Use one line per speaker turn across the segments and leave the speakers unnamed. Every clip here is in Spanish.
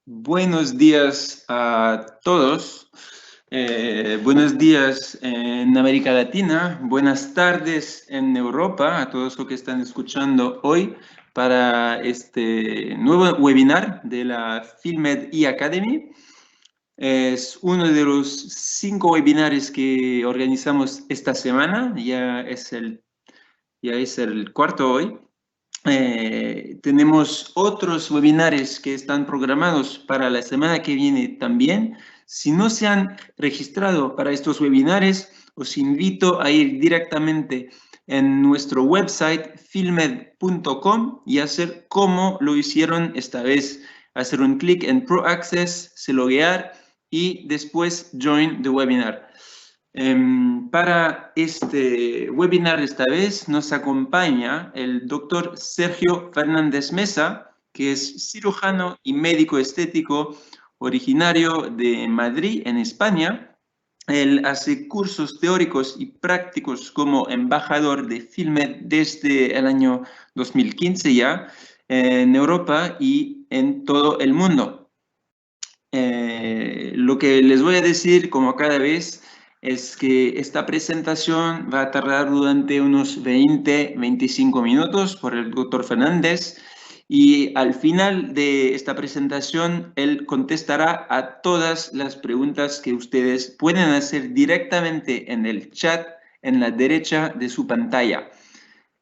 Buenos días a todos. Buenos días en América Latina. Buenas tardes en Europa a todos los que están escuchando hoy para este nuevo webinar de la Filmed Academy. Es uno de los 5 webinars que organizamos esta semana. Ya es el cuarto hoy. Tenemos otros webinars que están programados para la semana que viene también. Si no se han registrado para estos webinars, os invito a ir directamente en nuestro website filmed.com y hacer como lo hicieron esta vez. Hacer un clic en Pro Access, se loguear y después Join the Webinar. Para este webinar esta vez nos acompaña el doctor Sergio Fernández Mesa, que es cirujano y médico estético originario de Madrid, en España. Él hace cursos teóricos y prácticos como embajador de Filmed desde el año 2015 ya, en Europa y en todo el mundo. Lo que les voy a decir, como cada vez, es que esta presentación va a tardar durante unos 20-25 minutos por el doctor Fernández y al final de esta presentación él contestará a todas las preguntas que ustedes pueden hacer directamente en el chat en la derecha de su pantalla.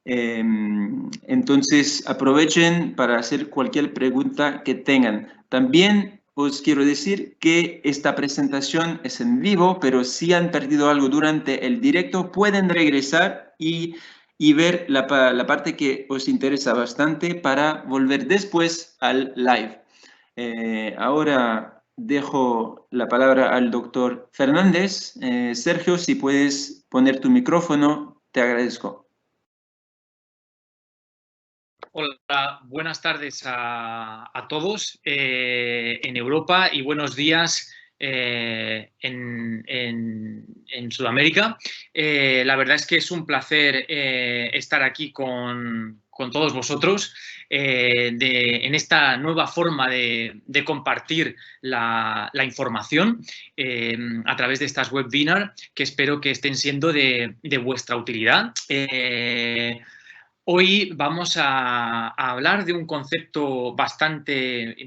Entonces aprovechen para hacer cualquier pregunta que tengan. También os quiero decir que esta presentación es en vivo, pero si han perdido algo durante el directo, pueden regresar y ver la parte que os interesa bastante para volver después al live. Ahora dejo la palabra al doctor Fernández. Sergio, si puedes poner tu micrófono, te agradezco.
Hola, buenas tardes a todos en Europa y buenos días en Sudamérica. La verdad es que es un placer estar aquí con todos vosotros en esta nueva forma de compartir la información a través de estas webinars que espero que estén siendo de vuestra utilidad. Hoy vamos a hablar de un concepto bastante,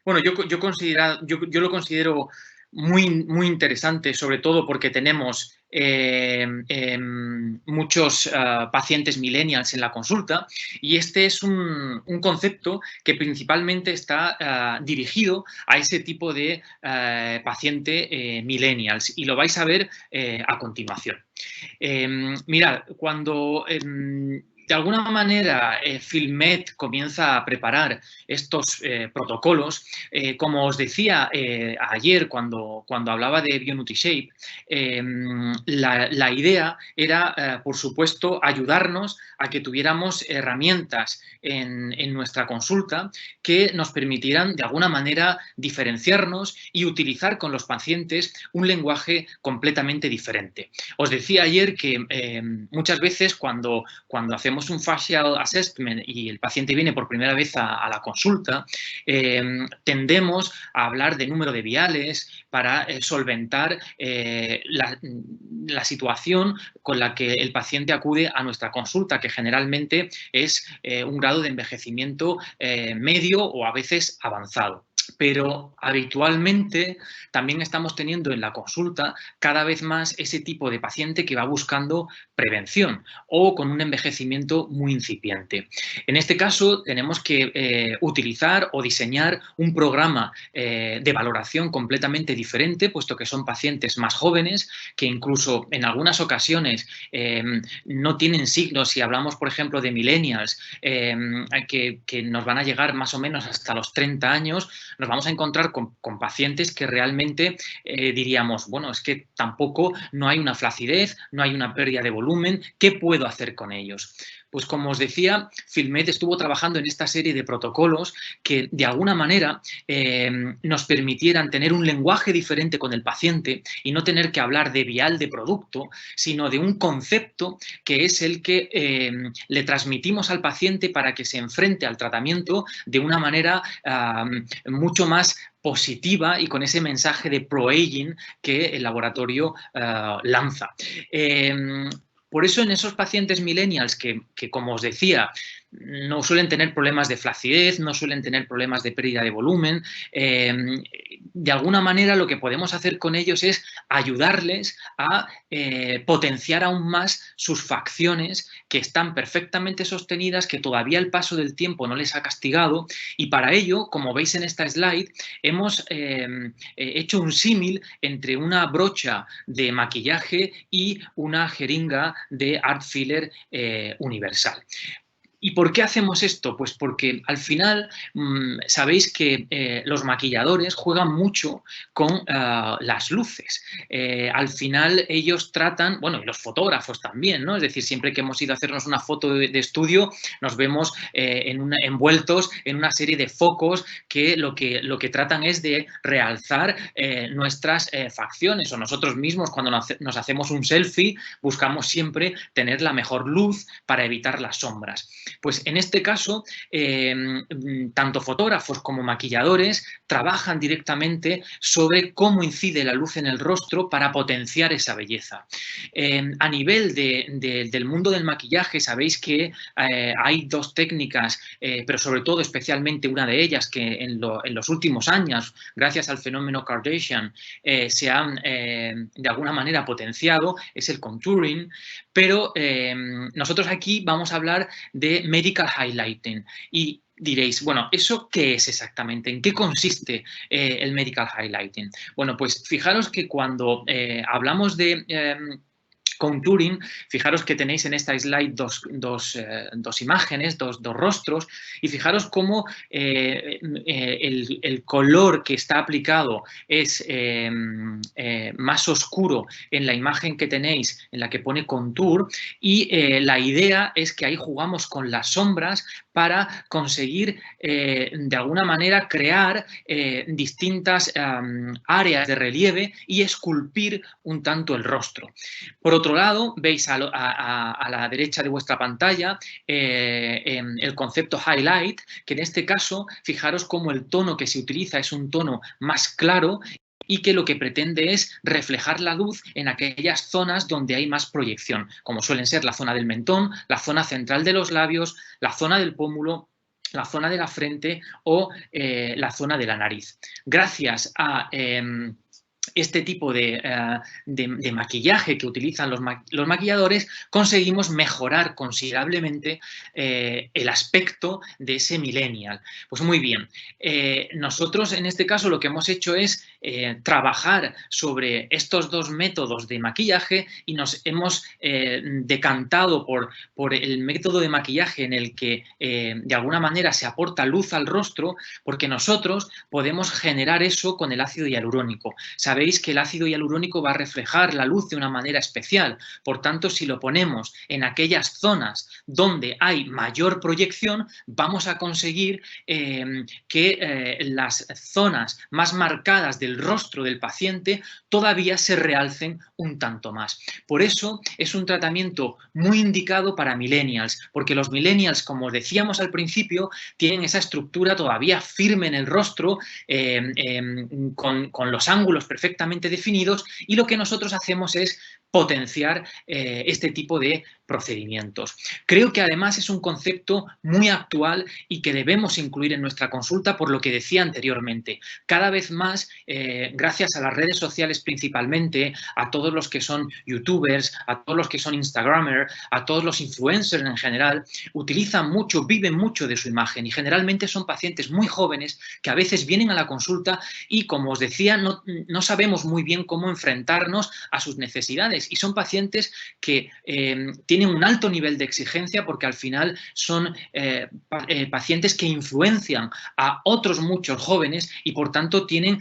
bueno, yo lo considero muy interesante, sobre todo porque tenemos muchos pacientes millennials en la consulta y este es un concepto que principalmente está dirigido a ese tipo de paciente millennials y lo vais a ver a continuación. Mirad, cuando de alguna manera Filmed comienza a preparar estos protocolos, como os decía ayer cuando hablaba de BioNutriShape, la idea era, por supuesto, ayudarnos a que tuviéramos herramientas en nuestra consulta que nos permitieran de alguna manera diferenciarnos y utilizar con los pacientes un lenguaje completamente diferente. Os decía ayer que muchas veces cuando hacemos un facial assessment y el paciente viene por primera vez a la consulta, tendemos a hablar de número de viales para solventar la situación con la que el paciente acude a nuestra consulta, que generalmente es un grado de envejecimiento medio o a veces avanzado. Pero habitualmente también estamos teniendo en la consulta cada vez más ese tipo de paciente que va buscando prevención o con un envejecimiento muy incipiente. En este caso tenemos que utilizar o diseñar un programa de valoración completamente diferente, puesto que son pacientes más jóvenes que incluso en algunas ocasiones no tienen signos. Si hablamos, por ejemplo, de millennials que nos van a llegar más o menos hasta los 30 años, nos vamos a encontrar con pacientes que realmente diríamos, bueno, es que tampoco no hay una flacidez, no hay una pérdida de volumen, ¿qué puedo hacer con ellos? Pues como os decía, Filmed estuvo trabajando en esta serie de protocolos que de alguna manera nos permitieran tener un lenguaje diferente con el paciente y no tener que hablar de vial de producto, sino de un concepto que es el que le transmitimos al paciente para que se enfrente al tratamiento de una manera mucho más positiva y con ese mensaje de pro-aging que el laboratorio lanza. Por eso en esos pacientes millennials que, como os decía, no suelen tener problemas de flacidez, no suelen tener problemas de pérdida de volumen, de alguna manera lo que podemos hacer con ellos es ayudarles a potenciar aún más sus facciones que están perfectamente sostenidas, que todavía el paso del tiempo no les ha castigado, y para ello, como veis en esta slide, hemos hecho un símil entre una brocha de maquillaje y una jeringa de art filler universal. ¿Y por qué hacemos esto? Pues porque al final sabéis que los maquilladores juegan mucho con las luces. Al final ellos tratan, bueno, y los fotógrafos también, ¿no? Es decir, siempre que hemos ido a hacernos una foto de estudio, nos vemos envueltos en una serie de focos que lo que tratan es de realzar nuestras facciones, o nosotros mismos cuando nos hacemos un selfie buscamos siempre tener la mejor luz para evitar las sombras. Pues en este caso, tanto fotógrafos como maquilladores trabajan directamente sobre cómo incide la luz en el rostro para potenciar esa belleza. A nivel del mundo del maquillaje, sabéis que hay dos técnicas, pero sobre todo especialmente una de ellas que en los últimos años, gracias al fenómeno Kardashian, se han de alguna manera potenciado, es el contouring, pero nosotros aquí vamos a hablar de medical highlighting y diréis, bueno, ¿eso qué es exactamente? ¿En qué consiste el medical highlighting? Bueno, pues fijaros que cuando hablamos de contouring, fijaros que tenéis en esta slide dos imágenes, dos rostros, y fijaros cómo el color que está aplicado es más oscuro en la imagen que tenéis, en la que pone contour, y la idea es que ahí jugamos con las sombras para conseguir de alguna manera crear distintas áreas de relieve y esculpir un tanto el rostro. Por otro lado, veis a la derecha de vuestra pantalla el concepto highlight, que en este caso, fijaros cómo el tono que se utiliza es un tono más claro y que lo que pretende es reflejar la luz en aquellas zonas donde hay más proyección, como suelen ser la zona del mentón, la zona central de los labios, la zona del pómulo, la zona de la frente o la zona de la nariz. Gracias a este tipo de maquillaje que utilizan los maquilladores, conseguimos mejorar considerablemente el aspecto de ese millennial. Pues muy bien, nosotros en este caso lo que hemos hecho es trabajar sobre estos dos métodos de maquillaje y nos hemos decantado por el método de maquillaje en el que de alguna manera se aporta luz al rostro, porque nosotros podemos generar eso con el ácido hialurónico. Sabéis que el ácido hialurónico va a reflejar la luz de una manera especial, por tanto, si lo ponemos en aquellas zonas donde hay mayor proyección, vamos a conseguir que las zonas más marcadas del rostro del paciente todavía se realcen un tanto más. Por eso es un tratamiento muy indicado para millennials, porque los millennials, como decíamos al principio, tienen esa estructura todavía firme en el rostro, con los ángulos perfectamente definidos, y lo que nosotros hacemos es potenciar este tipo de procedimientos. Creo que además es un concepto muy actual y que debemos incluir en nuestra consulta por lo que decía anteriormente. Cada vez más, gracias a las redes sociales principalmente, a todos los que son youtubers, a todos los que son instagramers, a todos los influencers en general, utilizan mucho, viven mucho de su imagen y generalmente son pacientes muy jóvenes que a veces vienen a la consulta y, como os decía, no sabemos muy bien cómo enfrentarnos a sus necesidades, y son pacientes que tienen un alto nivel de exigencia porque al final son pacientes que influencian a otros muchos jóvenes y por tanto tienen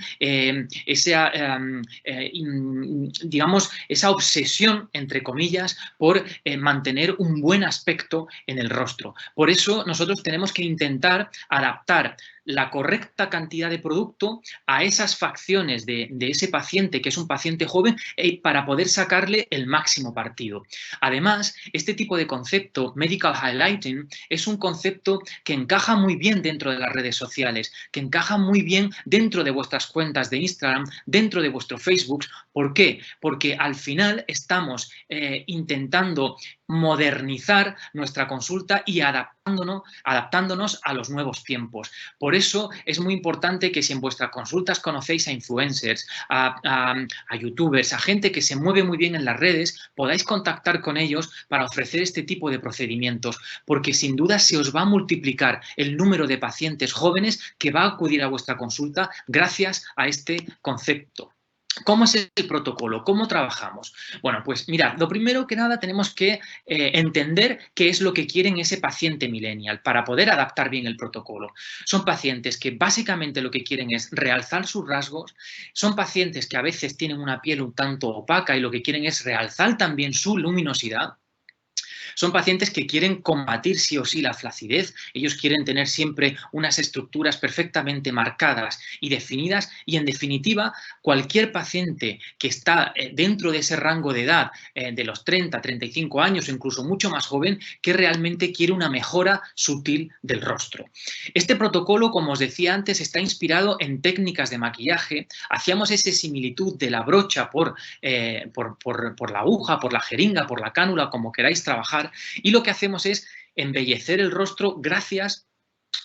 digamos, esa obsesión, entre comillas, por mantener un buen aspecto en el rostro. Por eso nosotros tenemos que intentar adaptar la correcta cantidad de producto a esas facciones de ese paciente, que es un paciente joven, para poder sacarle el máximo partido. Además, este tipo de concepto, medical highlighting, es un concepto que encaja muy bien dentro de las redes sociales, que encaja muy bien dentro de vuestras cuentas de Instagram, dentro de vuestro Facebook. ¿Por qué? Porque al final estamos intentando modernizar nuestra consulta y adaptándonos a los nuevos tiempos. Por eso es muy importante que si en vuestras consultas conocéis a influencers, a youtubers, a gente que se mueve muy bien en las redes, podáis contactar con ellos para ofrecer este tipo de procedimientos, porque sin duda se os va a multiplicar el número de pacientes jóvenes que va a acudir a vuestra consulta gracias a este concepto. ¿Cómo es el protocolo? ¿Cómo trabajamos? Bueno, pues mirad, lo primero que nada tenemos que entender qué es lo que quieren ese paciente millennial para poder adaptar bien el protocolo. Son pacientes que básicamente lo que quieren es realzar sus rasgos, son pacientes que a veces tienen una piel un tanto opaca y lo que quieren es realzar también su luminosidad. Son pacientes que quieren combatir sí o sí la flacidez, ellos quieren tener siempre unas estructuras perfectamente marcadas y definidas y, en definitiva, cualquier paciente que está dentro de ese rango de edad de los 30, 35 años o incluso mucho más joven, que realmente quiere una mejora sutil del rostro. Este protocolo, como os decía antes, está inspirado en técnicas de maquillaje. Hacíamos esa similitud de la brocha por la aguja, por la jeringa, por la cánula, como queráis trabajar, y lo que hacemos es embellecer el rostro gracias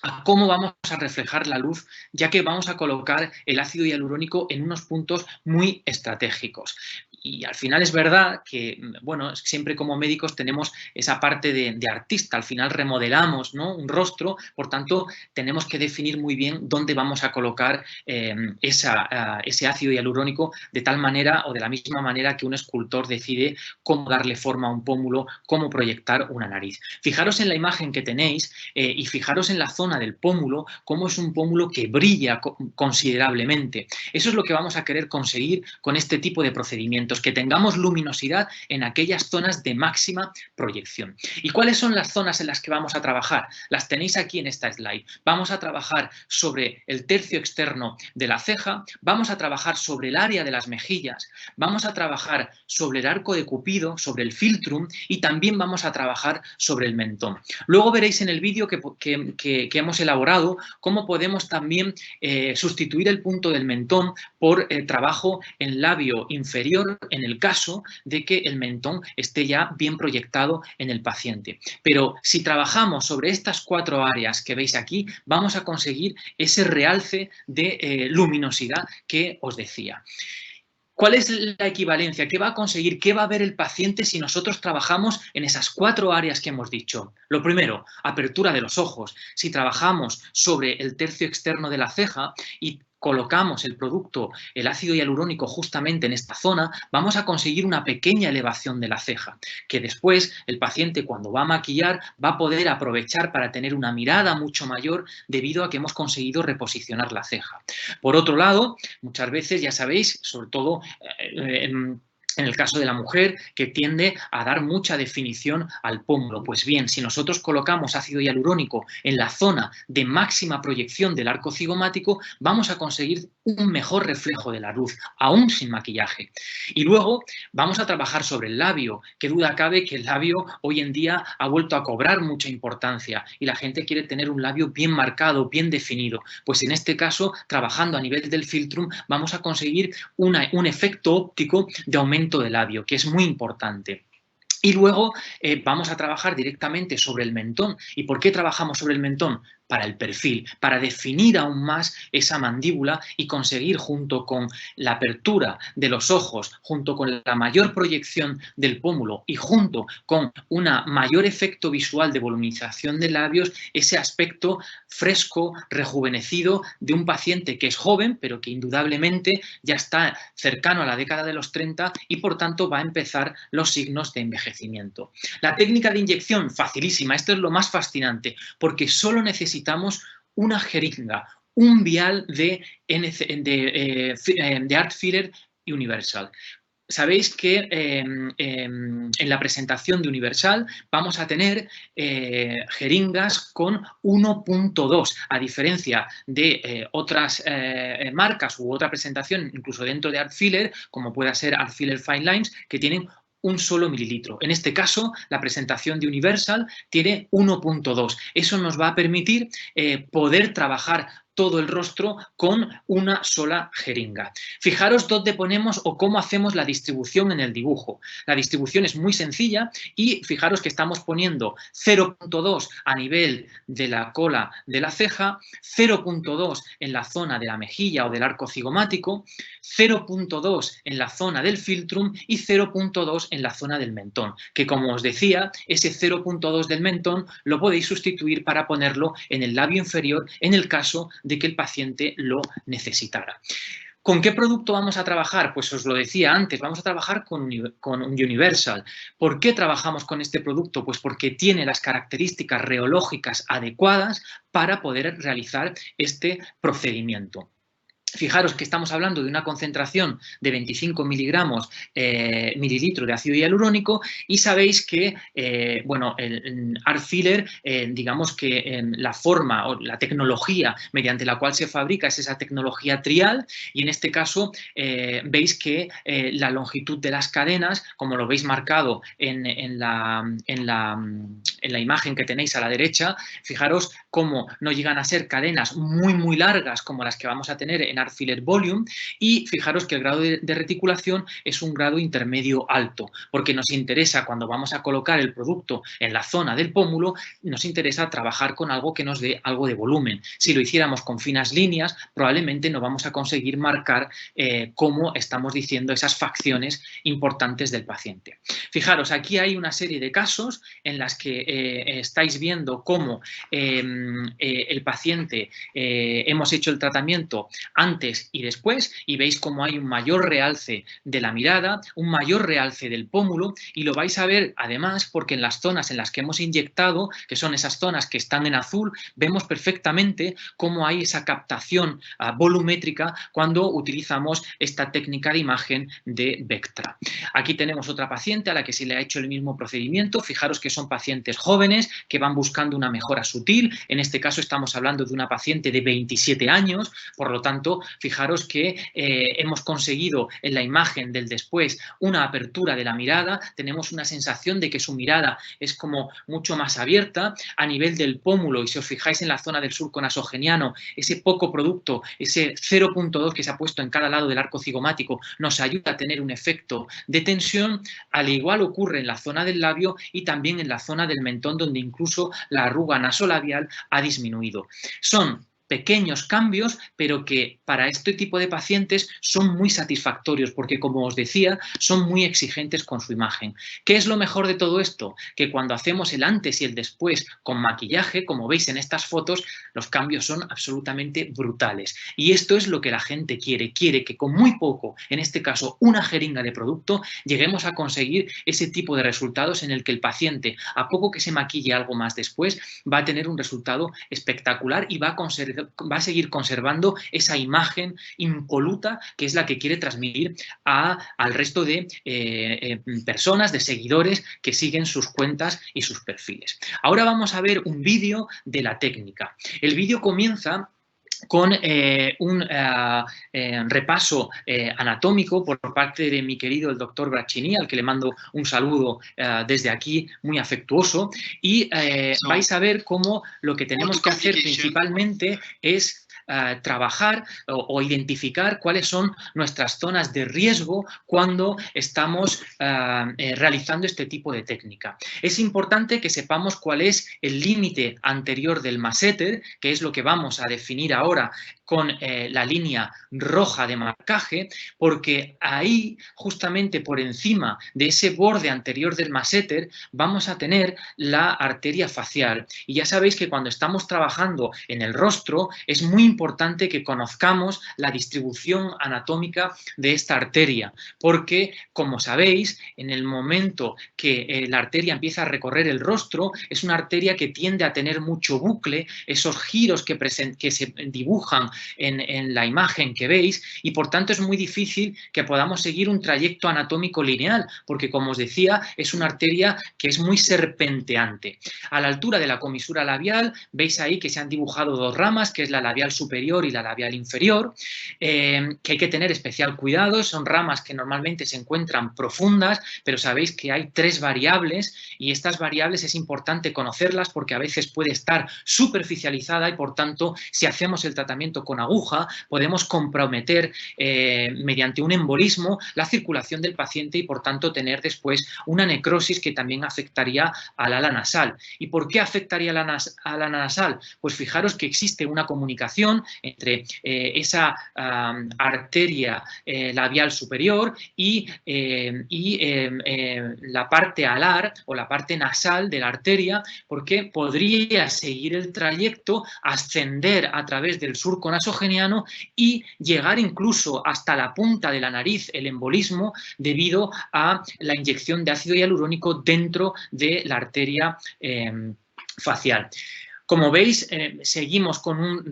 a cómo vamos a reflejar la luz, ya que vamos a colocar el ácido hialurónico en unos puntos muy estratégicos. Y al final es verdad que, bueno, siempre como médicos tenemos esa parte de artista, al final remodelamos, ¿no?, un rostro, por tanto tenemos que definir muy bien dónde vamos a colocar ese ácido hialurónico de tal manera o de la misma manera que un escultor decide cómo darle forma a un pómulo, cómo proyectar una nariz. Fijaros en la imagen que tenéis y fijaros en la zona del pómulo, cómo es un pómulo que brilla considerablemente. Eso es lo que vamos a querer conseguir con este tipo de procedimientos, que tengamos luminosidad en aquellas zonas de máxima proyección. ¿Y cuáles son las zonas en las que vamos a trabajar? Las tenéis aquí en esta slide. Vamos a trabajar sobre el tercio externo de la ceja, vamos a trabajar sobre el área de las mejillas, vamos a trabajar sobre el arco de Cupido, sobre el filtrum y también vamos a trabajar sobre el mentón. Luego veréis en el vídeo que hemos elaborado cómo podemos también sustituir el punto del mentón por trabajo en labio inferior en el caso de que el mentón esté ya bien proyectado en el paciente. Pero si trabajamos sobre estas 4 áreas que veis aquí, vamos a conseguir ese realce de luminosidad que os decía. ¿Cuál es la equivalencia? ¿Qué va a conseguir? ¿Qué va a ver el paciente si nosotros trabajamos en esas 4 áreas que hemos dicho? Lo primero, apertura de los ojos. Si trabajamos sobre el tercio externo de la ceja y colocamos el producto, el ácido hialurónico justamente en esta zona, vamos a conseguir una pequeña elevación de la ceja, que después el paciente cuando va a maquillar va a poder aprovechar para tener una mirada mucho mayor debido a que hemos conseguido reposicionar la ceja. Por otro lado, muchas veces, ya sabéis, sobre todo en el caso de la mujer, que tiende a dar mucha definición al pómulo. Pues bien, si nosotros colocamos ácido hialurónico en la zona de máxima proyección del arco cigomático, vamos a conseguir un mejor reflejo de la luz, aún sin maquillaje. Y luego vamos a trabajar sobre el labio. Qué duda cabe que el labio hoy en día ha vuelto a cobrar mucha importancia y la gente quiere tener un labio bien marcado, bien definido. Pues en este caso, trabajando a nivel del filtrum, vamos a conseguir un efecto óptico de aumento de labio, que es muy importante. Y luego vamos a trabajar directamente sobre el mentón. ¿Y por qué trabajamos sobre el mentón? Para el perfil, para definir aún más esa mandíbula y conseguir, junto con la apertura de los ojos, junto con la mayor proyección del pómulo y junto con un mayor efecto visual de volumización de labios, ese aspecto fresco, rejuvenecido de un paciente que es joven, pero que indudablemente ya está cercano a la década de los 30 y por tanto va a empezar los signos de envejecimiento. La técnica de inyección, facilísima, esto es lo más fascinante, porque solo necesitamos una jeringa, un vial de Art Filler Universal. sabéis que en la presentación de Universal vamos a tener jeringas con 1.2, a diferencia de otras marcas u otra presentación, incluso dentro de Artfiller, como pueda ser Artfiller Fine Lines, que tienen un solo mililitro. En este caso, la presentación de Universal tiene 1.2. Eso nos va a permitir poder trabajar todo el rostro con una sola jeringa. Fijaros dónde ponemos o cómo hacemos la distribución en el dibujo. La distribución es muy sencilla y fijaros que estamos poniendo 0.2 a nivel de la cola de la ceja, 0.2 en la zona de la mejilla o del arco cigomático, 0.2 en la zona del filtrum y 0.2 en la zona del mentón, que como os decía, ese 0.2 del mentón lo podéis sustituir para ponerlo en el labio inferior en el caso de que el paciente lo necesitara. ¿Con qué producto vamos a trabajar? Pues os lo decía antes, vamos a trabajar con Universal. ¿Por qué trabajamos con este producto? Pues porque tiene las características reológicas adecuadas para poder realizar este procedimiento. Fijaros que estamos hablando de una concentración de 25 mililitros de ácido hialurónico y sabéis que, bueno, el Artfiller, digamos que la forma o la tecnología mediante la cual se fabrica es esa tecnología trial y en este caso veis que la longitud de las cadenas, como lo veis marcado en la imagen que tenéis a la derecha, fijaros cómo no llegan a ser cadenas muy largas como las que vamos a tener en Artfiller Volume y fijaros que el grado de reticulación es un grado intermedio alto, porque nos interesa cuando vamos a colocar el producto en la zona del pómulo, nos interesa trabajar con algo que nos dé algo de volumen. Si lo hiciéramos con finas líneas, probablemente no vamos a conseguir marcar cómo estamos diciendo esas facciones importantes del paciente. Fijaros, aquí hay una serie de casos en las que estáis viendo cómo el paciente hemos hecho el tratamiento antes y después y veis cómo hay un mayor realce de la mirada, un mayor realce del pómulo y lo vais a ver además porque en las zonas en las que hemos inyectado, que son esas zonas que están en azul, vemos perfectamente cómo hay esa captación volumétrica cuando utilizamos esta técnica de imagen de Vectra. Aquí tenemos otra paciente a la que se le ha hecho el mismo procedimiento. Fijaros que son pacientes jóvenes que van buscando una mejora sutil. En este caso estamos hablando de una paciente de 27 años, por lo tanto, fijaros que hemos conseguido en la imagen del después una apertura de la mirada, tenemos una sensación de que su mirada es como mucho más abierta a nivel del pómulo y si os fijáis en la zona del surco nasogeniano, ese poco producto, ese 0.2 que se ha puesto en cada lado del arco cigomático nos ayuda a tener un efecto de tensión, al igual ocurre en la zona del labio y también en la zona del mentón donde incluso la arruga nasolabial ha disminuido. Son pequeños cambios, pero que para este tipo de pacientes son muy satisfactorios porque, como os decía, son muy exigentes con su imagen. ¿Qué es lo mejor de todo esto? Que cuando hacemos el antes y el después con maquillaje, como veis en estas fotos, los cambios son absolutamente brutales. Y esto es lo que la gente quiere. Quiere que con muy poco, en este caso una jeringa de producto, lleguemos a conseguir ese tipo de resultados en el que el paciente, a poco que se maquille algo más después, va a tener un resultado espectacular y va a seguir conservando esa imagen impoluta que es la que quiere transmitir al resto de personas, de seguidores que siguen sus cuentas y sus perfiles. Ahora vamos a ver un vídeo de la técnica. El vídeo comienza con un repaso anatómico por parte de mi querido el doctor Braccini, al que le mando un saludo desde aquí muy afectuoso, y vais a ver cómo lo que tenemos que hacer principalmente es trabajar o identificar cuáles son nuestras zonas de riesgo cuando estamos realizando este tipo de técnica. Es importante que sepamos cuál es el límite anterior del masseter, que es lo que vamos a definir ahora con la línea roja de marcaje, porque ahí, justamente por encima de ese borde anterior del masseter, vamos a tener la arteria facial. Y ya sabéis que cuando estamos trabajando en el rostro es muy importante importante que conozcamos la distribución anatómica de esta arteria, porque, como sabéis, en el momento que la arteria empieza a recorrer el rostro, es una arteria que tiende a tener mucho bucle, esos giros que se dibujan en la imagen que veis, y por tanto es muy difícil que podamos seguir un trayecto anatómico lineal, porque, como os decía, es una arteria que es muy serpenteante. A la altura de la comisura labial, veis ahí que se han dibujado dos ramas, que es la labial superior y la labial inferior, que hay que tener especial cuidado. Son ramas que normalmente se encuentran profundas, pero sabéis que hay 3 variables, y estas variables es importante conocerlas porque a veces puede estar superficializada y, por tanto, si hacemos el tratamiento con aguja, podemos comprometer mediante un embolismo la circulación del paciente y, por tanto, tener después una necrosis que también afectaría al ala nasal. ¿Y por qué afectaría al ala nasal? Pues fijaros que existe una comunicación entre esa arteria labial superior y la parte alar o la parte nasal de la arteria, porque podría seguir el trayecto, ascender a través del surco nasogeniano y llegar incluso hasta la punta de la nariz, el embolismo, debido a la inyección de ácido hialurónico dentro de la arteria facial. Como veis, seguimos con un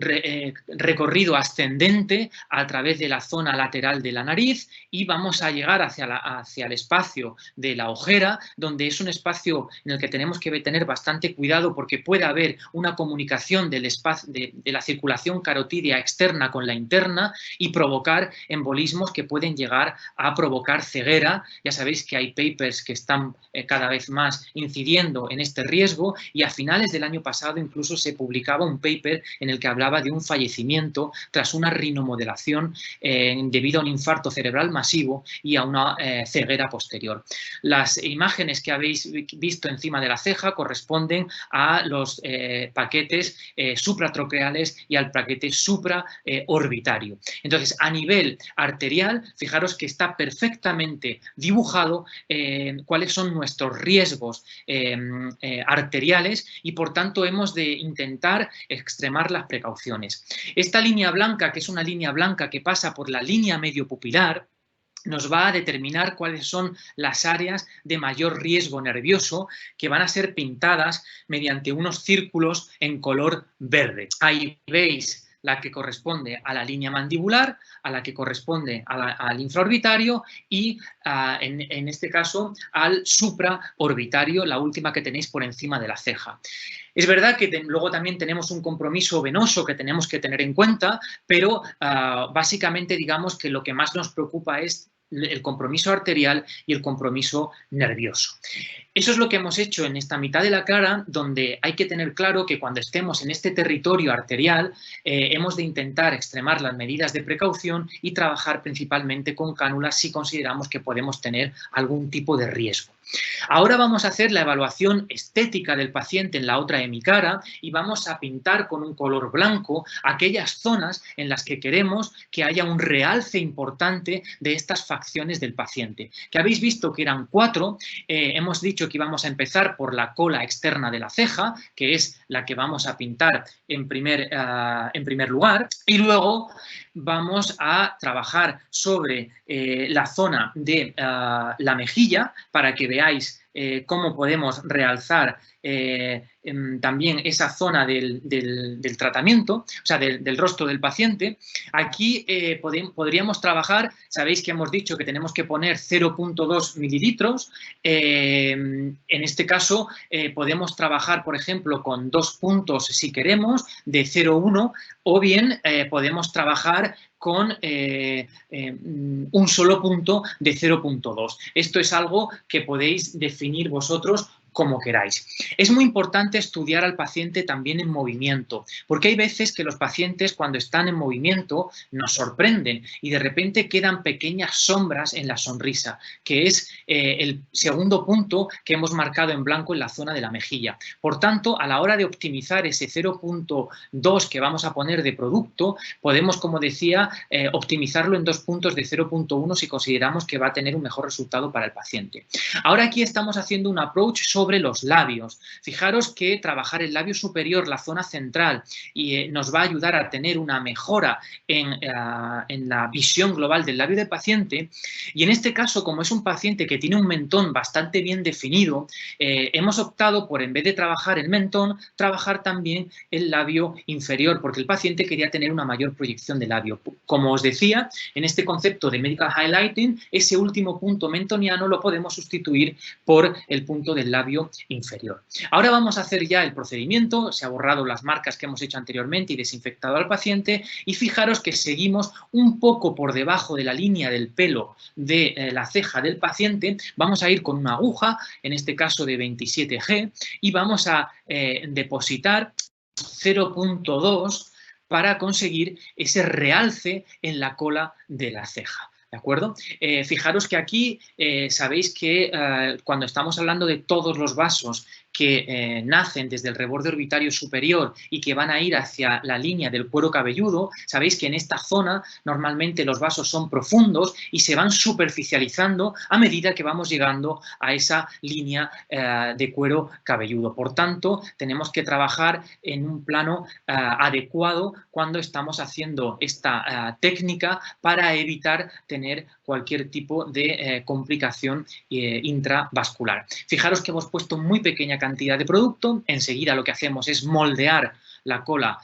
recorrido ascendente a través de la zona lateral de la nariz y vamos a llegar hacia el espacio de la ojera, donde es un espacio en el que tenemos que tener bastante cuidado porque puede haber una comunicación del espacio, de la circulación carotídea externa con la interna y provocar embolismos que pueden llegar a provocar ceguera. Ya sabéis que hay papers que están cada vez más incidiendo en este riesgo, y a finales del año pasado incluso se publicaba un paper en el que hablaba de un fallecimiento tras una rinomodelación debido a un infarto cerebral masivo y a una ceguera posterior. Las imágenes que habéis visto encima de la ceja corresponden a los paquetes supratroqueales y al paquete supraorbitario. Entonces, a nivel arterial, fijaros que está perfectamente dibujado cuáles son nuestros riesgos arteriales, y por tanto hemos de intentar extremar las precauciones. Esta línea blanca, que es una línea blanca que pasa por la línea medio pupilar, nos va a determinar cuáles son las áreas de mayor riesgo nervioso, que van a ser pintadas mediante unos círculos en color verde. Ahí veis la que corresponde a la línea mandibular, a la que corresponde al infraorbitario y, en este caso, al supraorbitario, la última que tenéis por encima de la ceja. Es verdad que luego también tenemos un compromiso venoso que tenemos que tener en cuenta, pero básicamente digamos que lo que más nos preocupa es el compromiso arterial y el compromiso nervioso. Eso es lo que hemos hecho en esta mitad de la cara, donde hay que tener claro que cuando estemos en este territorio arterial hemos de intentar extremar las medidas de precaución y trabajar principalmente con cánulas si consideramos que podemos tener algún tipo de riesgo. Ahora vamos a hacer la evaluación estética del paciente en la otra hemicara y vamos a pintar con un color blanco aquellas zonas en las que queremos que haya un realce importante de estas facciones del paciente. Que habéis visto que eran 4, hemos dicho que íbamos a empezar por la cola externa de la ceja, que es la que vamos a pintar en primer lugar, y luego vamos a trabajar sobre la zona de la mejilla para que veáis cómo podemos realzar también esa zona del tratamiento, o sea, del rostro del paciente. Aquí podríamos trabajar, sabéis que hemos dicho que tenemos que poner 0,2 mililitros. En este caso podemos trabajar, por ejemplo, con 2 puntos si queremos, de 0,1, o bien podemos trabajar con un solo punto de 0,2. Esto es algo que podéis definir vosotros como queráis. Es muy importante estudiar al paciente también en movimiento, porque hay veces que los pacientes cuando están en movimiento nos sorprenden y de repente quedan pequeñas sombras en la sonrisa, que es el segundo punto que hemos marcado en blanco en la zona de la mejilla. Por tanto, a la hora de optimizar ese 0,2 que vamos a poner de producto, podemos, como decía, optimizarlo en 2 puntos de 0,1 si consideramos que va a tener un mejor resultado para el paciente. Ahora aquí estamos haciendo un approach sobre los labios. Fijaros que trabajar el labio superior, la zona central, nos va a ayudar a tener una mejora en la visión global del labio del paciente. Y en este caso, como es un paciente que tiene un mentón bastante bien definido, hemos optado por, en vez de trabajar el mentón, trabajar también el labio inferior, porque el paciente quería tener una mayor proyección de labio. Como os decía, en este concepto de medical highlighting, ese último punto mentoniano lo podemos sustituir por el punto del labio inferior. Ahora vamos a hacer ya el procedimiento. Se ha borrado las marcas que hemos hecho anteriormente y desinfectado al paciente, y fijaros que seguimos un poco por debajo de la línea del pelo de la ceja del paciente. Vamos a ir con una aguja, en este caso de 27G, y vamos a depositar 0,2 para conseguir ese realce en la cola de la ceja. ¿De acuerdo? Fijaros que aquí sabéis que cuando estamos hablando de todos los vasos que nacen desde el reborde orbitario superior y que van a ir hacia la línea del cuero cabelludo, sabéis que en esta zona normalmente los vasos son profundos y se van superficializando a medida que vamos llegando a esa línea de cuero cabelludo. Por tanto, tenemos que trabajar en un plano adecuado cuando estamos haciendo esta técnica para evitar tener cualquier tipo de complicación intravascular. Fijaros que hemos puesto muy pequeña cantidad de producto. Enseguida lo que hacemos es moldear la cola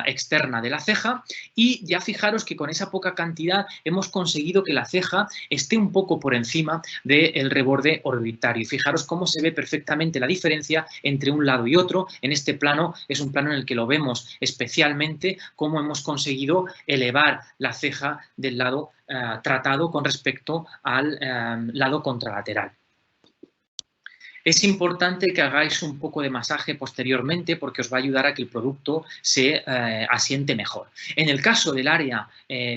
externa de la ceja, y ya fijaros que con esa poca cantidad hemos conseguido que la ceja esté un poco por encima del reborde orbitario. Y fijaros cómo se ve perfectamente la diferencia entre un lado y otro. En este plano es un plano en el que lo vemos especialmente cómo hemos conseguido elevar la ceja del lado tratado con respecto al lado contralateral. Es importante que hagáis un poco de masaje posteriormente porque os va a ayudar a que el producto se asiente mejor. En el caso del área,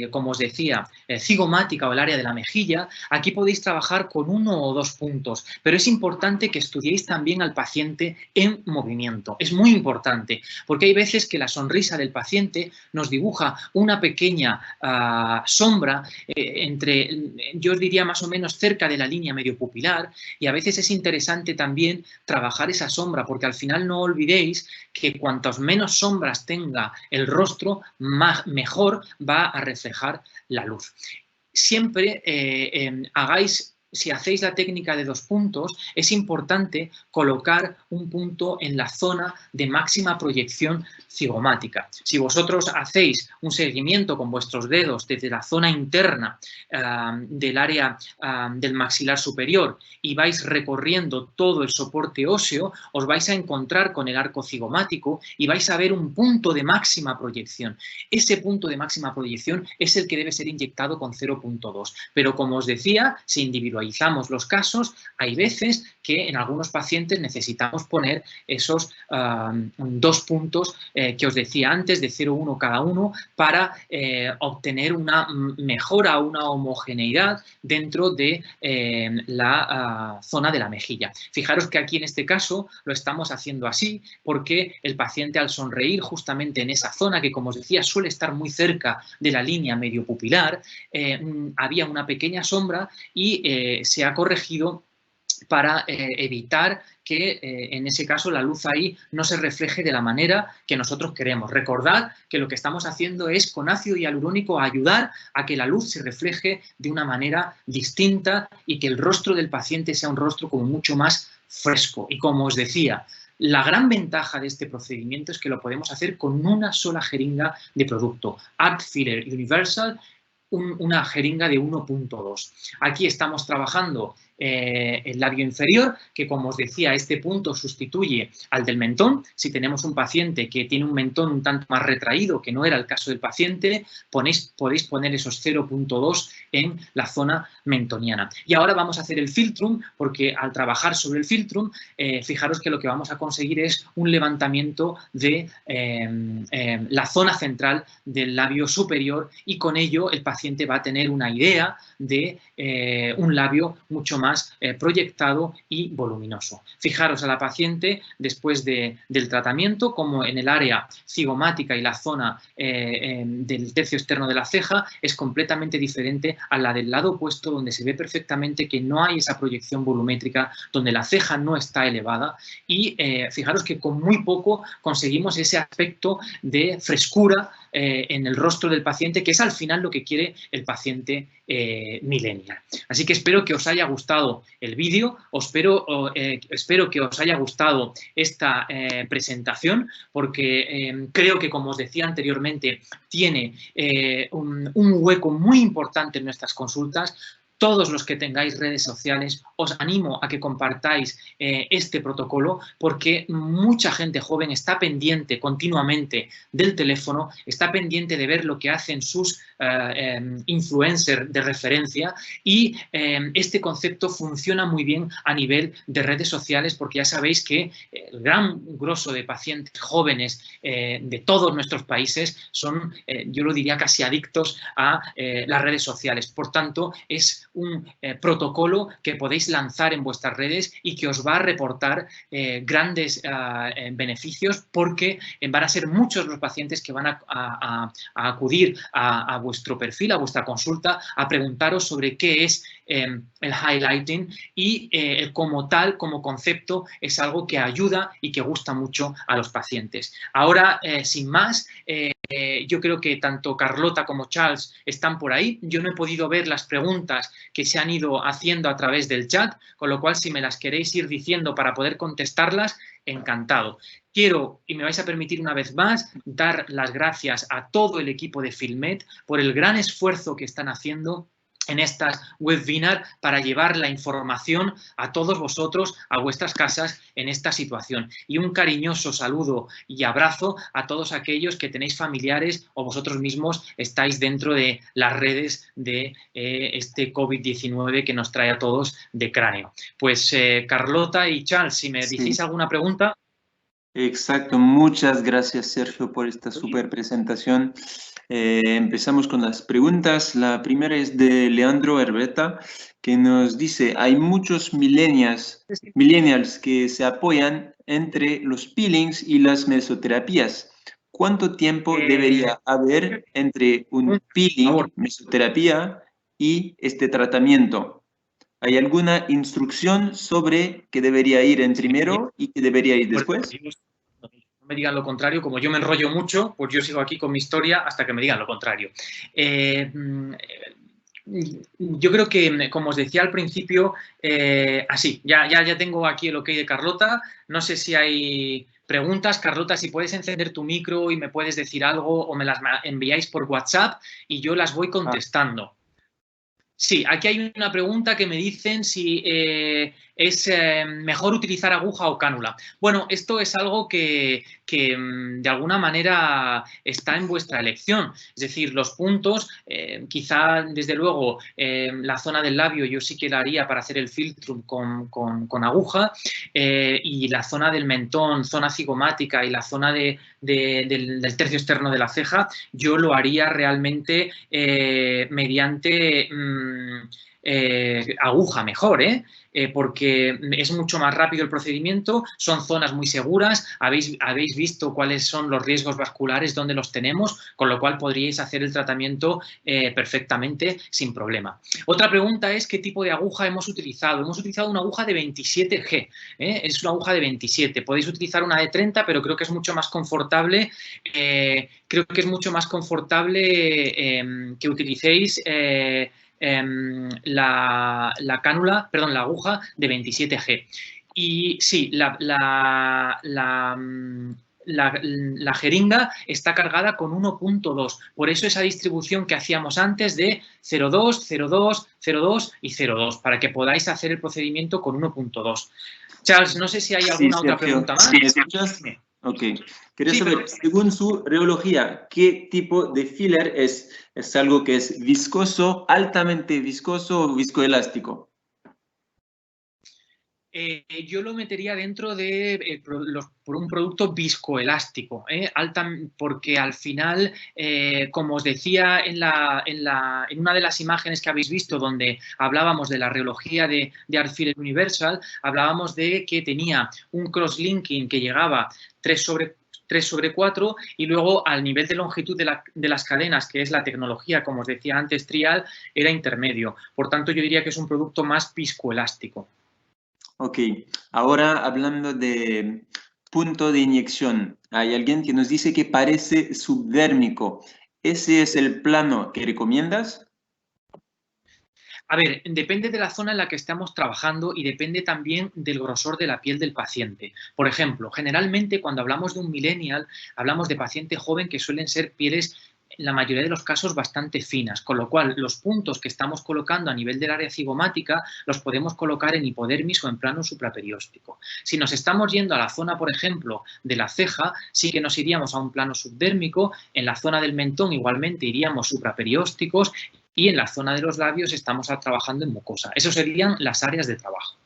como os decía, cigomática o el área de la mejilla, aquí podéis trabajar con 1 o 2 puntos, pero es importante que estudiéis también al paciente en movimiento. Es muy importante porque hay veces que la sonrisa del paciente nos dibuja una pequeña sombra yo os diría más o menos cerca de la línea medio pupilar, y a veces es interesante también trabajar esa sombra, porque al final no olvidéis que cuantos menos sombras tenga el rostro, mejor va a reflejar la luz. Siempre si hacéis la técnica de 2 puntos, es importante colocar un punto en la zona de máxima proyección cigomática. Si vosotros hacéis un seguimiento con vuestros dedos desde la zona interna del área del maxilar superior y vais recorriendo todo el soporte óseo, os vais a encontrar con el arco cigomático y vais a ver un punto de máxima proyección. Ese punto de máxima proyección es el que debe ser inyectado con 0,2. Pero como os decía, si individualizamos los casos, hay veces que en algunos pacientes necesitamos poner esos 2 puntos que os decía antes, de 0,1 cada uno, para obtener una mejora, una homogeneidad dentro de la zona de la mejilla. Fijaros que aquí en este caso lo estamos haciendo así porque el paciente, al sonreír justamente en esa zona, que como os decía suele estar muy cerca de la línea medio pupilar, había una pequeña sombra y se ha corregido para evitar que en ese caso la luz ahí no se refleje de la manera que nosotros queremos. Recordad que lo que estamos haciendo es con ácido hialurónico ayudar a que la luz se refleje de una manera distinta y que el rostro del paciente sea un rostro como mucho más fresco. Y como os decía, la gran ventaja de este procedimiento es que lo podemos hacer con una sola jeringa de producto. Art Filler Universal, una jeringa de 1,2. Aquí estamos trabajando el labio inferior, que como os decía, este punto sustituye al del mentón. Si tenemos un paciente que tiene un mentón un tanto más retraído, que no era el caso del paciente, podéis poner esos 0,2 en la zona mentoniana. Y ahora vamos a hacer el filtrum, porque al trabajar sobre el filtrum, fijaros que lo que vamos a conseguir es un levantamiento de la zona central del labio superior, y con ello el paciente va a tener una idea de un labio mucho más más proyectado y voluminoso. Fijaros a la paciente después del tratamiento, como en el área cigomática y la zona del tercio externo de la ceja es completamente diferente a la del lado opuesto, donde se ve perfectamente que no hay esa proyección volumétrica, donde la ceja no está elevada y fijaros que con muy poco conseguimos ese aspecto de frescura en el rostro del paciente, que es al final lo que quiere el paciente millennial. Así que espero que os haya gustado el vídeo, espero que os haya gustado esta presentación, porque creo que, como os decía anteriormente, tiene un hueco muy importante en nuestras consultas. Todos los que tengáis redes sociales, os animo a que compartáis este protocolo, porque mucha gente joven está pendiente continuamente del teléfono, está pendiente de ver lo que hacen sus influencers de referencia y este concepto funciona muy bien a nivel de redes sociales, porque ya sabéis que el gran grosso de pacientes jóvenes de todos nuestros países son, yo lo diría, casi adictos a las redes sociales. Por tanto, es un protocolo que podéis lanzar en vuestras redes y que os va a reportar grandes beneficios, porque van a ser muchos los pacientes que van a acudir a vuestro perfil, a vuestra consulta, a preguntaros sobre qué es el highlighting y como tal, como concepto, es algo que ayuda y que gusta mucho a los pacientes. Ahora, sin más, yo creo que tanto Carlota como Charles están por ahí. Yo no he podido ver las preguntas que se han ido haciendo a través del chat, con lo cual, si me las queréis ir diciendo para poder contestarlas, encantado. Quiero, y me vais a permitir una vez más, dar las gracias a todo el equipo de Filmed por el gran esfuerzo que están haciendo en estas webinars para llevar la información a todos vosotros, a vuestras casas, en esta situación. Y un cariñoso saludo y abrazo a todos aquellos que tenéis familiares o vosotros mismos estáis dentro de las redes de este COVID-19 que nos trae a todos de cráneo. Pues Carlota y Charles, si me decís alguna pregunta.
Exacto, muchas gracias, Sergio, por esta súper presentación. Empezamos con las preguntas. La primera es de Leandro Herbeta, que nos dice: hay muchos millennials que se apoyan entre los peelings y las mesoterapias. ¿Cuánto tiempo debería haber entre un peeling, mesoterapia y este tratamiento? ¿Hay alguna instrucción sobre qué debería ir en primero y qué debería ir después?
No me digan lo contrario, como yo me enrollo mucho, pues yo sigo aquí con mi historia hasta que me digan lo contrario. Yo creo que, como os decía al principio, así, ya tengo aquí el ok de Carlota. No sé si hay preguntas. Carlota, si puedes encender tu micro y me puedes decir algo o me las enviáis por WhatsApp y yo las voy contestando. Sí, aquí hay una pregunta que me dicen si es mejor utilizar aguja o cánula. Bueno, esto es algo que de alguna manera está en vuestra elección. Es decir, los puntos, quizá desde luego la zona del labio yo sí que la haría para hacer el filtrum con aguja, y la zona del mentón, zona cigomática y la zona del tercio externo de la ceja, yo lo haría realmente mediante aguja mejor, porque es mucho más rápido el procedimiento, son zonas muy seguras, habéis visto cuáles son los riesgos vasculares, dónde los tenemos, con lo cual podríais hacer el tratamiento perfectamente sin problema. Otra pregunta es qué tipo de aguja hemos utilizado. Hemos utilizado una aguja de 27G, es una aguja de 27. Podéis utilizar una de 30, pero creo que es mucho más confortable. Creo que es mucho más confortable que utilicéis la cánula, perdón, la aguja de 27G. Y sí, la jeringa está cargada con 1.2. Por eso esa distribución que hacíamos antes de 0.2, 0.2, 0.2 y 0.2, para que podáis hacer el procedimiento con 1.2. Charles, no sé si hay alguna otra pregunta más.
Sí, ¿escuchas? Ok. Quería saber, según su reología, ¿qué tipo de filler es? ¿Es algo que es viscoso, altamente viscoso o viscoelástico?
Yo lo metería dentro de por un producto viscoelástico, porque al final, como os decía en una de las imágenes que habéis visto donde hablábamos de la reología de Artfiller Universal, hablábamos de que tenía un crosslinking que llegaba 3/4 y luego al nivel de longitud de las cadenas, que es la tecnología, como os decía antes, Trial, era intermedio. Por tanto, yo diría que es un producto más viscoelástico.
Ok, ahora hablando de punto de inyección, hay alguien que nos dice que parece subdérmico. ¿Ese es el plano que recomiendas?
A ver, depende de la zona en la que estamos trabajando y depende también del grosor de la piel del paciente. Por ejemplo, generalmente cuando hablamos de un millennial, hablamos de paciente joven que suelen ser pieles, en la mayoría de los casos, bastante finas, con lo cual los puntos que estamos colocando a nivel del área cigomática los podemos colocar en hipodermis o en plano supraperióstico. Si nos estamos yendo a la zona, por ejemplo, de la ceja, sí que nos iríamos a un plano subdérmico, en la zona del mentón igualmente iríamos supraperiósticos y en la zona de los labios estamos trabajando en mucosa. Esas serían las áreas de trabajo.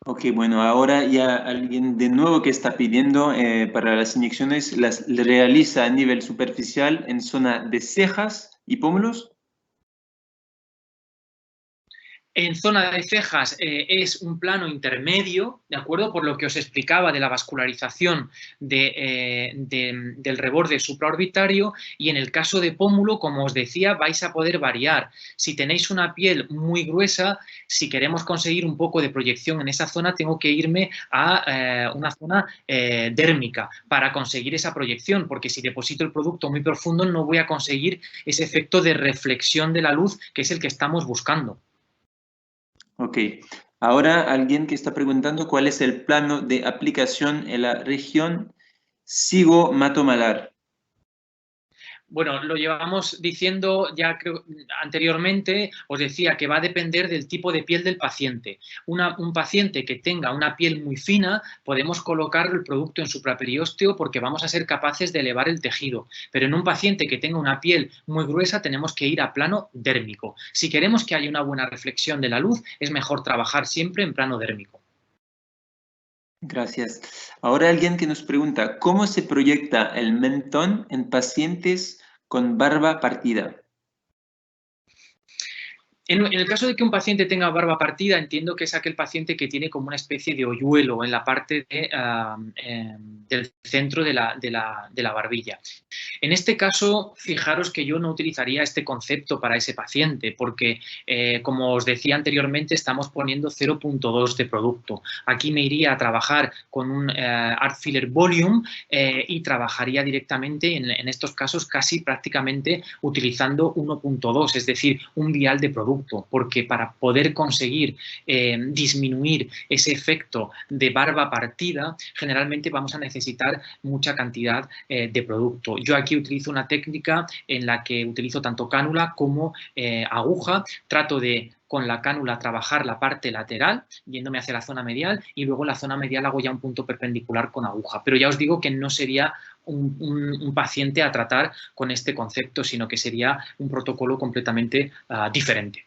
Ok, bueno, ahora ya alguien de nuevo que está pidiendo para las inyecciones, las realiza a nivel superficial en zona de cejas y pómulos.
En zona de cejas es un plano intermedio, ¿de acuerdo? Por lo que os explicaba de la vascularización del reborde supraorbitario, y en el caso de pómulo, como os decía, vais a poder variar. Si tenéis una piel muy gruesa, si queremos conseguir un poco de proyección en esa zona, tengo que irme a una zona dérmica para conseguir esa proyección, porque si deposito el producto muy profundo no voy a conseguir ese efecto de reflexión de la luz, que es el que estamos buscando.
Ok, ahora alguien que está preguntando cuál es el plano de aplicación en la región cigomato-malar.
Bueno, lo llevamos diciendo ya creo, anteriormente, os decía que va a depender del tipo de piel del paciente. Un paciente que tenga una piel muy fina, podemos colocar el producto en supraperiósteo porque vamos a ser capaces de elevar el tejido. Pero en un paciente que tenga una piel muy gruesa, tenemos que ir a plano dérmico. Si queremos que haya una buena reflexión de la luz, es mejor trabajar siempre en plano dérmico.
Gracias. Ahora alguien que nos pregunta, ¿cómo se proyecta el mentón en pacientes con barba partida?
En el caso de que un paciente tenga barba partida, entiendo que es aquel paciente que tiene como una especie de hoyuelo en la parte del centro de la barbilla. En este caso, fijaros que yo no utilizaría este concepto para ese paciente porque, como os decía anteriormente, estamos poniendo 0,2 de producto. Aquí me iría a trabajar con un Art Filler Volume y trabajaría directamente en estos casos casi prácticamente utilizando 1,2, es decir, un vial de producto, porque para poder conseguir disminuir ese efecto de barba partida, generalmente vamos a necesitar mucha cantidad de producto. Yo aquí utilizo una técnica en la que utilizo tanto cánula como aguja, trato de con la cánula trabajar la parte lateral, yéndome hacia la zona medial, y luego en la zona medial hago ya un punto perpendicular con aguja. Pero ya os digo que no sería un paciente a tratar con este concepto, sino que sería un protocolo completamente diferente.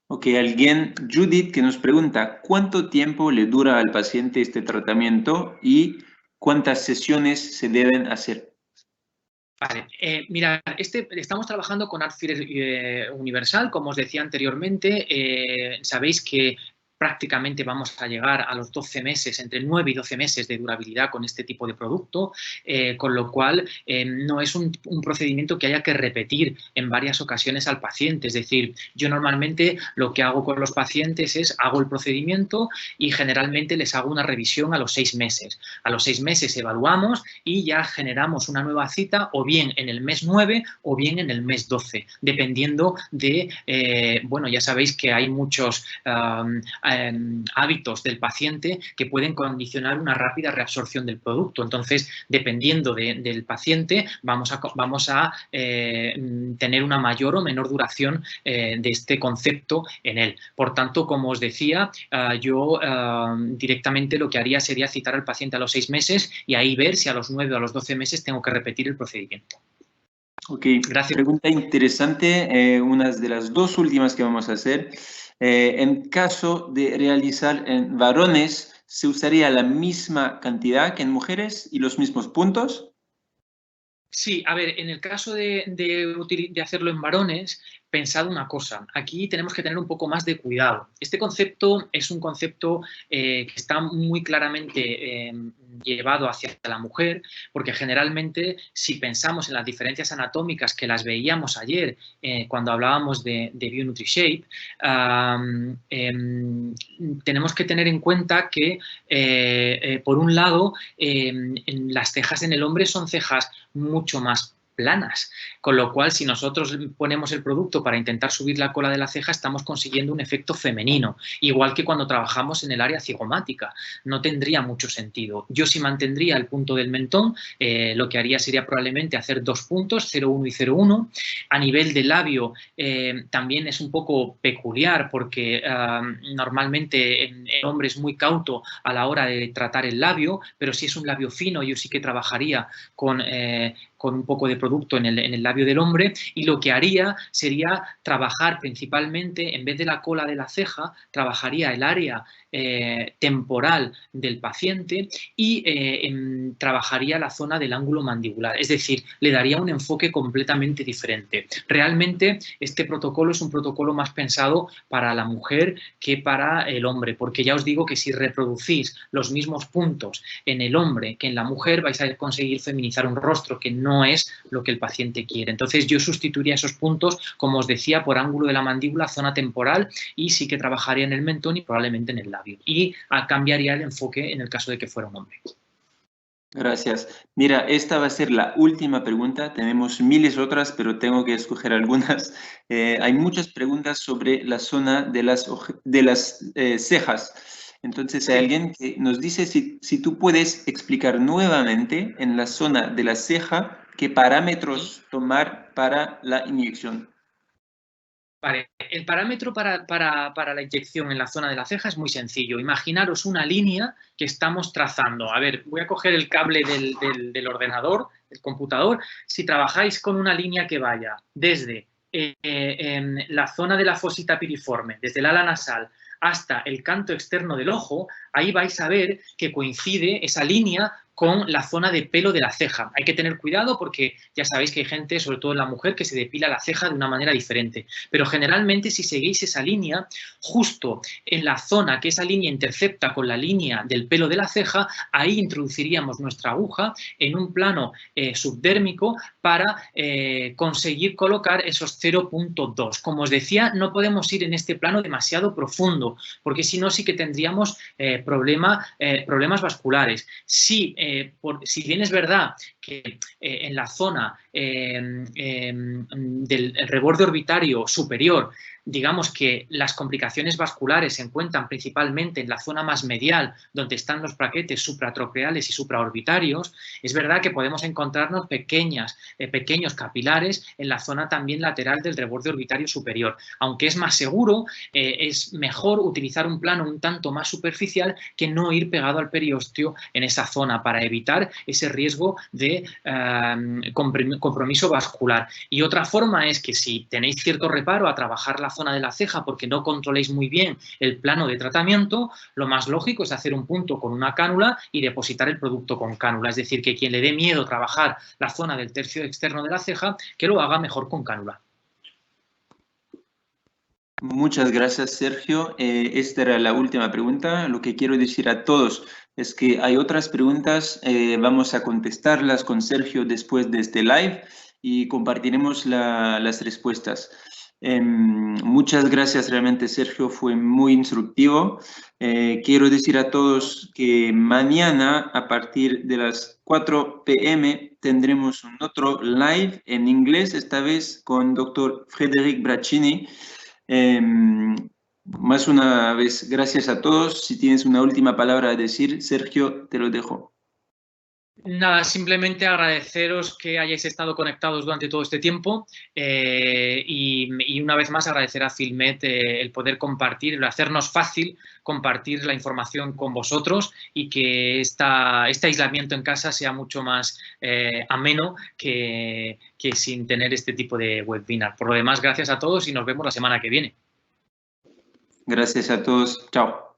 Ok, alguien, Judith, que nos pregunta, ¿cuánto tiempo le dura al paciente este tratamiento y cuántas sesiones se deben hacer?
Vale, mira, estamos trabajando con Art Filler Universal, como os decía anteriormente. Sabéis que prácticamente vamos a llegar a los 12 meses, entre 9 y 12 meses de durabilidad con este tipo de producto, con lo cual no es un procedimiento que haya que repetir en varias ocasiones al paciente. Es decir, yo normalmente lo que hago con los pacientes es hago el procedimiento y generalmente les hago una revisión a los 6 meses. A los 6 meses evaluamos y ya generamos una nueva cita o bien en el mes 9 o bien en el mes 12, dependiendo de, bueno, ya sabéis que hay muchos hábitos del paciente que pueden condicionar una rápida reabsorción del producto. Entonces, dependiendo del paciente, vamos a tener una mayor o menor duración de este concepto en él. Por tanto, como os decía, yo directamente lo que haría sería citar al paciente a los 6 meses y ahí ver si a los 9 o a los 12 meses tengo que repetir el procedimiento.
Ok,
Gracias.
pregunta interesante, una de las dos últimas que vamos a hacer. En caso de realizar en varones, ¿se usaría la misma cantidad que en mujeres y los mismos puntos?
Sí, a ver, en el caso de hacerlo en varones, pensad una cosa, aquí tenemos que tener un poco más de cuidado. Este concepto es un concepto que está muy claramente llevado hacia la mujer, porque generalmente si pensamos en las diferencias anatómicas que las veíamos ayer cuando hablábamos de BioNutriShape, tenemos que tener en cuenta que, por un lado, las cejas en el hombre son cejas mucho más planas, con lo cual si nosotros ponemos el producto para intentar subir la cola de la ceja estamos consiguiendo un efecto femenino, igual que cuando trabajamos en el área cigomática, no tendría mucho sentido. Yo sí mantendría el punto del mentón, lo que haría sería probablemente hacer 2 puntos, 0,1 y 0,1. A nivel de labio también es un poco peculiar porque normalmente el hombre es muy cauto a la hora de tratar el labio, pero si es un labio fino yo sí que trabajaría con un poco de producto en el labio del hombre, y lo que haría sería trabajar principalmente, en vez de la cola de la ceja, trabajaría el área temporal del paciente y trabajaría la zona del ángulo mandibular, es decir, le daría un enfoque completamente diferente. Realmente este protocolo es un protocolo más pensado para la mujer que para el hombre, porque ya os digo que si reproducís los mismos puntos en el hombre que en la mujer vais a conseguir feminizar un rostro, que no es lo que el paciente quiere. Entonces yo sustituiría esos puntos, como os decía, por ángulo de la mandíbula, zona temporal, y sí que trabajaría en el mentón y probablemente en el labio. Y cambiaría el enfoque en el caso de que fuera un hombre.
Gracias. Mira, esta va a ser la última pregunta. Tenemos miles otras, pero tengo que escoger algunas. Hay muchas preguntas sobre la zona de las cejas. Entonces, hay alguien que nos dice si tú puedes explicar nuevamente en la zona de la ceja qué parámetros tomar para la inyección.
Vale, el parámetro para la inyección en la zona de la ceja es muy sencillo. Imaginaros una línea que estamos trazando. A ver, voy a coger el cable del ordenador, del computador. Si trabajáis con una línea que vaya desde la zona de la fosita piriforme, desde el ala nasal, hasta el canto externo del ojo, ahí vais a ver que coincide esa línea con la zona de pelo de la ceja. Hay que tener cuidado porque ya sabéis que hay gente, sobre todo la mujer, que se depila la ceja de una manera diferente. Pero generalmente si seguís esa línea, justo en la zona que esa línea intercepta con la línea del pelo de la ceja, ahí introduciríamos nuestra aguja en un plano subdérmico para conseguir colocar esos 0,2. Como os decía, no podemos ir en este plano demasiado profundo, porque si no sí que tendríamos problemas vasculares. Si bien es verdad que en la zona del reborde orbitario superior, digamos que las complicaciones vasculares se encuentran principalmente en la zona más medial, donde están los plaquetes supratroqueales y supraorbitarios, es verdad que podemos encontrarnos pequeños capilares en la zona también lateral del reborde orbitario superior. Aunque es más seguro, es mejor utilizar un plano un tanto más superficial que no ir pegado al periósteo en esa zona para evitar ese riesgo de compromiso vascular. Y otra forma es que si tenéis cierto reparo a trabajar la zona de la ceja porque no controléis muy bien el plano de tratamiento, lo más lógico es hacer un punto con una cánula y depositar el producto con cánula. Es decir, que quien le dé miedo trabajar la zona del tercio externo de la ceja, que lo haga mejor con cánula.
Muchas gracias, Sergio. Esta era la última pregunta. Lo que quiero decir a todos es que hay otras preguntas. Vamos a contestarlas con Sergio después de este live y compartiremos las respuestas. Muchas gracias realmente, Sergio. Fue muy instructivo. Quiero decir a todos que mañana a partir de las 4 p.m. tendremos un otro live en inglés, esta vez con Dr. Frédéric Braccini. Más una vez, gracias a todos. Si tienes una última palabra a decir, Sergio, te lo dejo.
Nada, simplemente agradeceros que hayáis estado conectados durante todo este tiempo y una vez más agradecer a Filmed el poder compartir, el hacernos fácil compartir la información con vosotros y que este aislamiento en casa sea mucho más ameno que sin tener este tipo de webinar. Por lo demás, gracias a todos y nos vemos la semana que viene.
Gracias a todos. Chao.